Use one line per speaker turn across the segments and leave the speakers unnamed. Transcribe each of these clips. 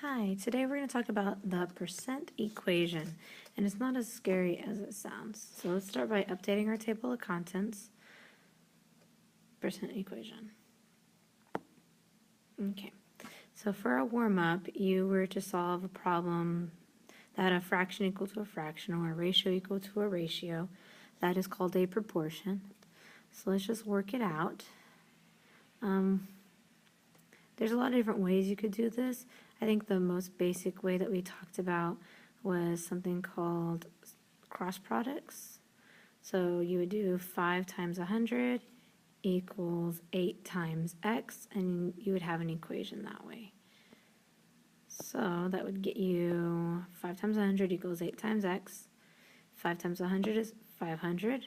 Hi, today we're going to talk about the percent equation, and it's not as scary as it sounds. So let's start by updating our table of contents. Percent equation. Okay, so for a warm-up, you were to solve a problem that had a fraction equal to a fraction or a ratio equal to a ratio. That is called a proportion. So let's just work it out. There's a lot of different ways you could do this. I think the most basic way that we talked about was something called cross products. So you would do 5 times 100 equals 8 times x, and you would have an equation that way. So that would get you 5 times 100 equals 8 times x. 5 times 100 is 500.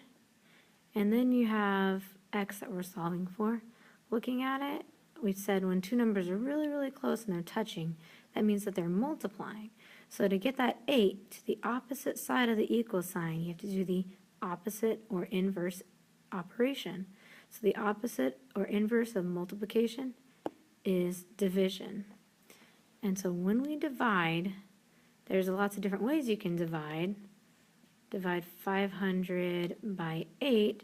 And then you have x that we're solving for. Looking at it, we said when two numbers are really, really close and they're touching, that means that they're multiplying. So to get that 8 to the opposite side of the equal sign, you have to do the opposite or inverse operation. So the opposite or inverse of multiplication is division. And so when we divide, there's lots of different ways you can divide. Divide 500 by 8.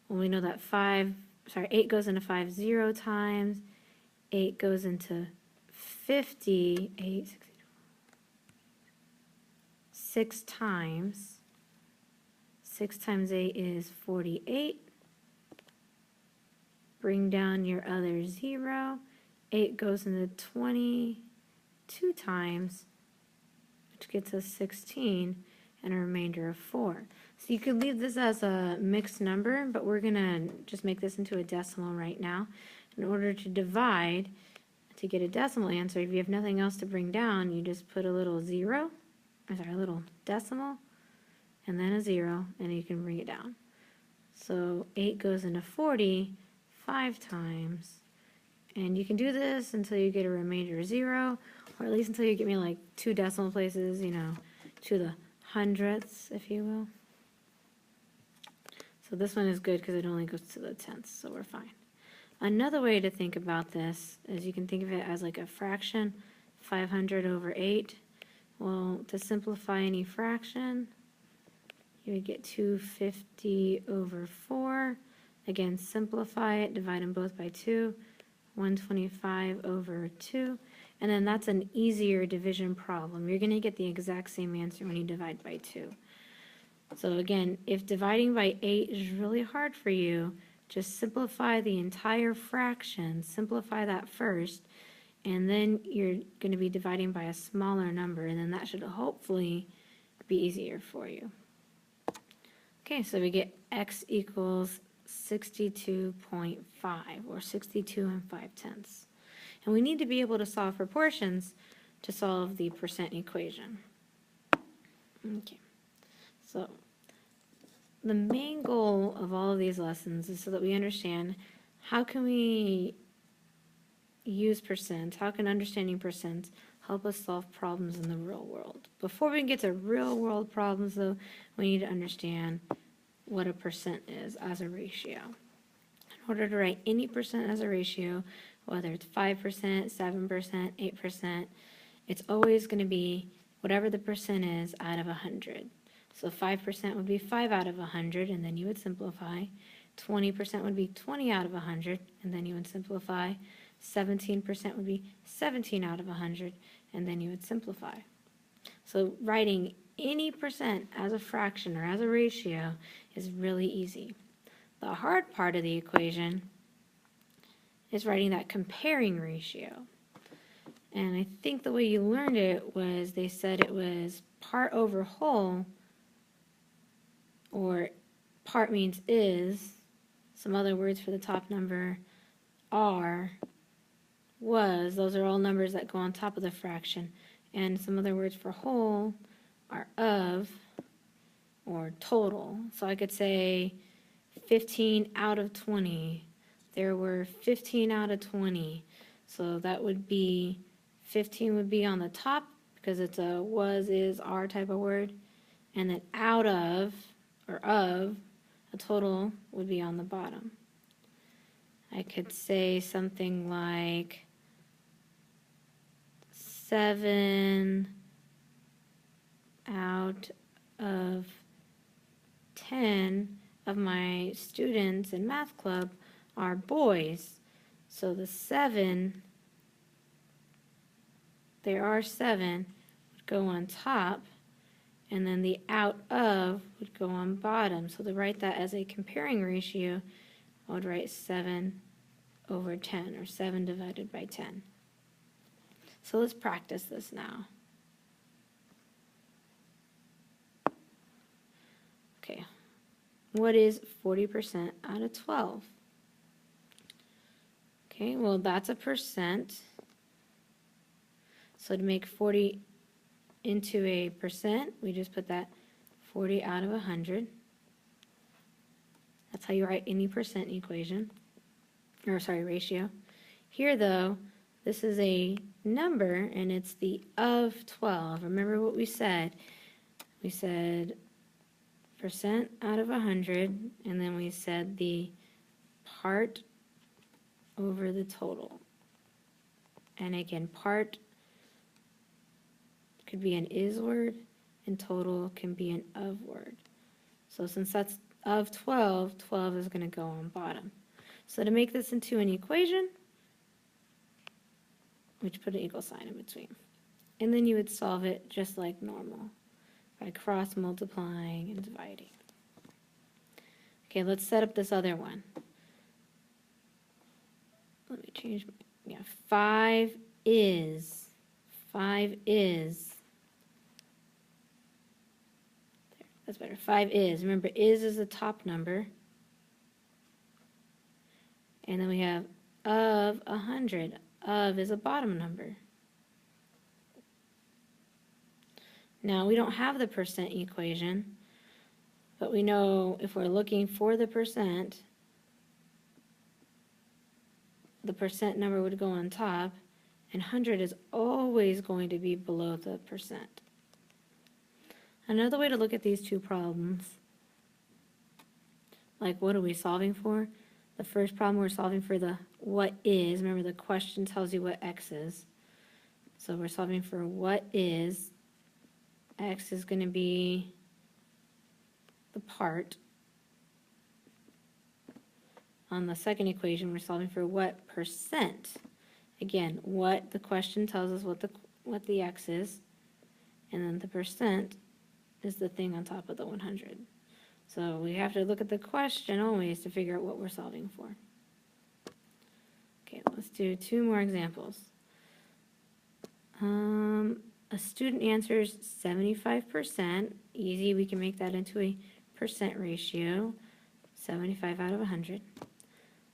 Well, we know that 8 goes into 5 0 times, 8 goes into 50, 6 times. 6 times 8 is 48. Bring down your other 0. 8 goes into 22 times, which gets us 16, and a remainder of 4. So you could leave this as a mixed number, but we're going to just make this into a decimal right now. In order to divide, to get a decimal answer, if you have nothing else to bring down, you just put a little a little decimal, and then a 0, and you can bring it down. So 8 goes into 40 5 times, and you can do this until you get a remainder of 0, or at least until you get me like 2 decimal places, to the hundredths, if you will. So this one is good because it only goes to the tenths, so we're fine. Another way to think about this is you can think of it as like a fraction, 500 over 8. Well, to simplify any fraction, you would get 250 over 4. Again, simplify it, divide them both by 2. 125 over 2. And then that's an easier division problem. You're going to get the exact same answer when you divide by 2. So again, if dividing by 8 is really hard for you, just simplify the entire fraction, simplify that first, and then you're going to be dividing by a smaller number, and then that should hopefully be easier for you. Okay, so we get x equals 62.5, or 62 5/10. And we need to be able to solve proportions to solve the percent equation. Okay. So the main goal of all of these lessons is so that we understand how can we use percents, how can understanding percents help us solve problems in the real world. Before we can get to real world problems, though, we need to understand what a percent is as a ratio. In order to write any percent as a ratio, whether it's 5%, 7%, 8%, it's always going to be whatever the percent is out of 100. So 5% would be 5 out of 100, and then you would simplify. 20% would be 20 out of 100, and then you would simplify. 17% would be 17 out of 100, and then you would simplify. So writing any percent as a fraction or as a ratio is really easy. The hard part of the equation is writing that comparing ratio. And I think the way you learned it was they said it was part over whole, or part means is. Some other words for the top number are, was. Those are all numbers that go on top of the fraction. And some other words for whole are of or total. So I could say 15 out of 20. There were 15 out of 20. So that would be, 15 would be on the top because it's a was, is, are type of word. And then out of, or of, a total would be on the bottom. I could say something like 7 out of 10 of my students in math club are boys. So the 7, there are 7, would go on top, and then the out of would go on bottom. So to write that as a comparing ratio, I would write 7 over 10, or 7 divided by 10. So let's practice this now. Okay, what is 40% out of 12? Okay, well, that's a percent. So to make 40 into a percent, we just put that 40 out of 100. That's how you write any percent equation, or sorry, ratio. Here, though, this is a number, and it's the of 12. Remember what we said? We said percent out of 100, and then we said the part over the total. And again, part could be an is word, and total can be an of word. So since that's of 12, 12 is going to go on bottom. So to make this into an equation, we just put an equal sign in between. And then you would solve it just like normal, by cross multiplying and dividing. Okay, let's set up this other one. Let me change my, 5 is, there, that's better, 5 is, remember is the top number, and then we have of 100, of is a bottom number. Now we don't have the percent equation, but we know if we're looking for the percent number would go on top, and 100 is always going to be below the percent. Another way to look at these two problems, like what are we solving for? The first problem we're solving for the what is. Remember, the question tells you what x is. So we're solving for what is. X is going to be the part. On the second equation, we're solving for what percent. Again, what the question tells us what the x is, and then the percent is the thing on top of the 100. So we have to look at the question always to figure out what we're solving for. Okay, let's do 2 more examples. A student answers 75%. Easy, we can make that into a percent ratio. 75 out of 100.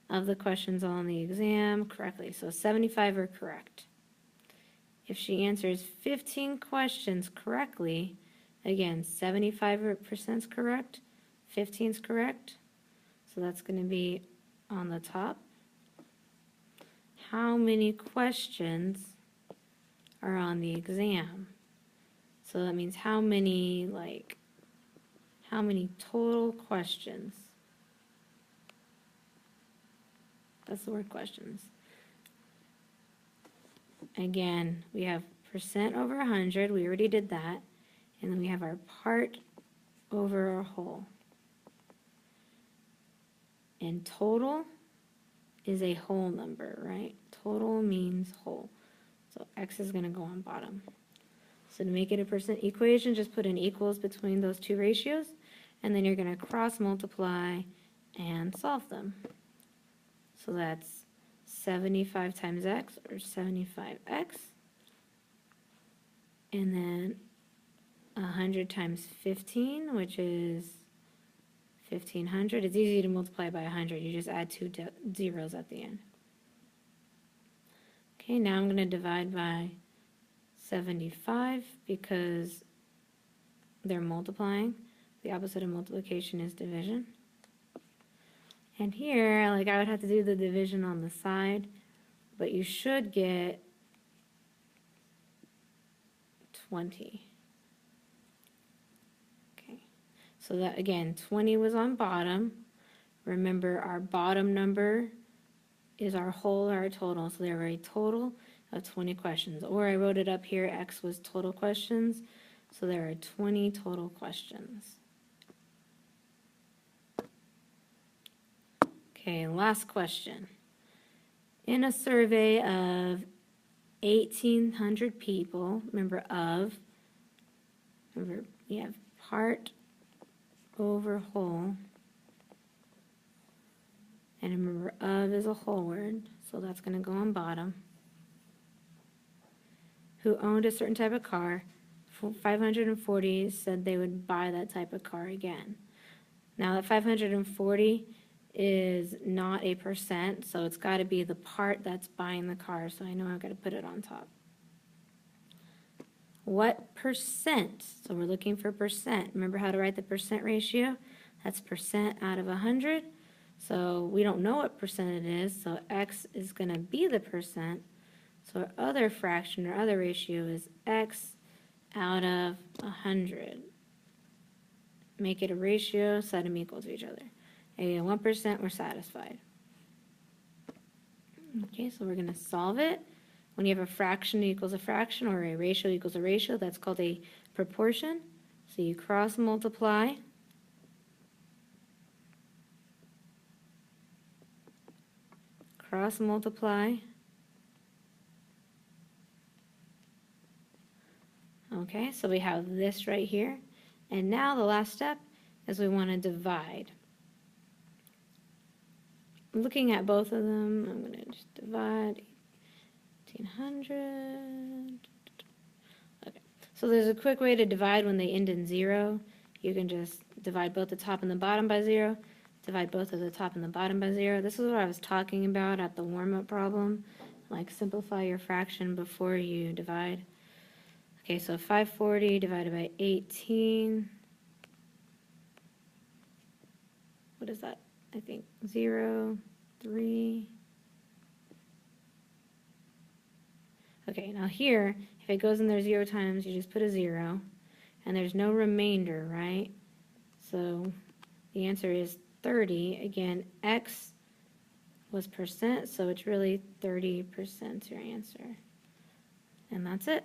Of the questions on the exam correctly. So 75 are correct. If she answers 15 questions correctly, again, 75% is correct, 15 is correct. So that's going to be on the top. How many questions are on the exam? So that means how many total questions? That's the word questions. Again, we have percent over 100. We already did that. And then we have our part over our whole. And total is a whole number, right? Total means whole. So x is going to go on bottom. So to make it a percent equation, just put an equals between those two ratios, and then you're going to cross multiply and solve them. So that's 75 times x, or 75x, and then 100 times 15, which is 1500. It's easy to multiply by 100. You just add 2 zeros at the end. Okay, now I'm going to divide by 75 because they're multiplying. The opposite of multiplication is division. And here, I would have to do the division on the side, but you should get 20. Okay, so that, again, 20 was on bottom. Remember, our bottom number is our whole or our total. So there are a total of 20 questions. Or I wrote it up here, X was total questions, so there are 20 total questions. Okay, last question. In a survey of 1,800 people, remember, you have part over whole, and remember, of is a whole word, so that's going to go on bottom, who owned a certain type of car, 540 said they would buy that type of car again. Now, that 540 is not a percent, so it's got to be the part that's buying the car, so I know I've got to put it on top. What percent? So we're looking for percent. Remember how to write the percent ratio? That's percent out of 100. So we don't know what percent it is, so X is going to be the percent. So our other fraction or other ratio is X out of 100. Make it a ratio, set them equal to each other. Again, 1%, we're satisfied. Okay, so we're going to solve it. When you have a fraction equals a fraction or a ratio equals a ratio, that's called a proportion. So you cross multiply. Cross multiply. Okay, so we have this right here. And now the last step is we want to divide. Looking at both of them, I'm going to just divide 1,800. Okay, so there's a quick way to divide when they end in 0. You can just divide both the top and the bottom by 0. Divide both of the top and the bottom by 0. This is what I was talking about at the warm-up problem. Like, simplify your fraction before you divide. Okay, so 540 divided by 18. What is that? I think 0, 3. Okay, now here, if it goes in there 0 times, you just put a 0. And there's no remainder, right? So the answer is 30. Again, X was percent, so it's really 30% your answer. And that's it.